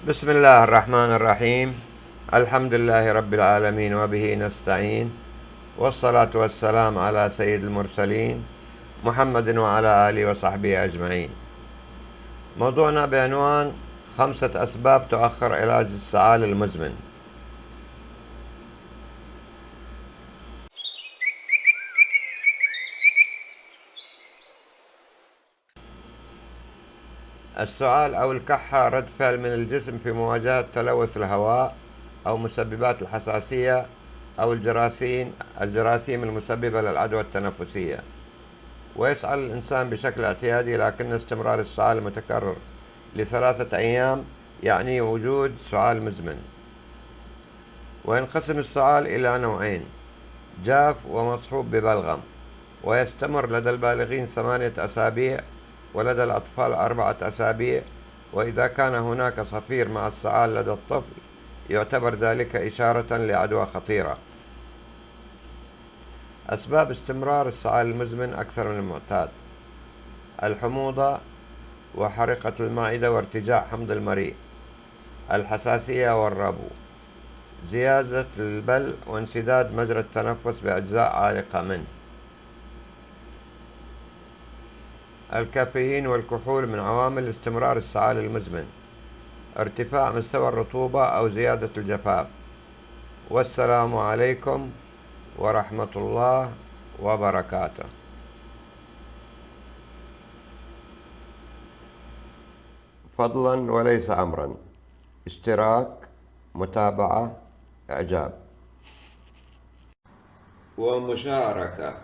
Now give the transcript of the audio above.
بسم الله الرحمن الرحيم. الحمد لله رب العالمين وبه نستعين، والصلاة والسلام على سيد المرسلين محمد وعلى آله وصحبه أجمعين. موضوعنا بعنوان 5 أسباب تؤخر علاج السعال المزمن. السعال أو الكحة رد فعل من الجسم في مواجهة تلوث الهواء أو مسببات الحساسية أو الجراثيم المسببة للعدوى التنفسية، ويسعل الإنسان بشكل اعتيادي، لكن استمرار السعال المتكرر ل3 أيام يعني وجود سعال مزمن. وينقسم السعال إلى نوعين: جاف ومصحوب ببلغم، ويستمر لدى البالغين 8 أسابيع ولدى الأطفال 4 أسابيع، وإذا كان هناك صفير مع السعال لدى الطفل يعتبر ذلك إشارة لعدوى خطيرة. أسباب استمرار السعال المزمن أكثر من المعتاد: الحموضة وحرقة المعدة وارتجاع حمض المريء، الحساسية والربو، زيادة البل وانسداد مجرى التنفس بأجزاء عالقة منه. الكافيين والكحول من عوامل استمرار السعال المزمن، ارتفاع مستوى الرطوبة أو زيادة الجفاف. والسلام عليكم ورحمة الله وبركاته. فضلا وليس أمرا، اشتراك، متابعة، إعجاب ومشاركة.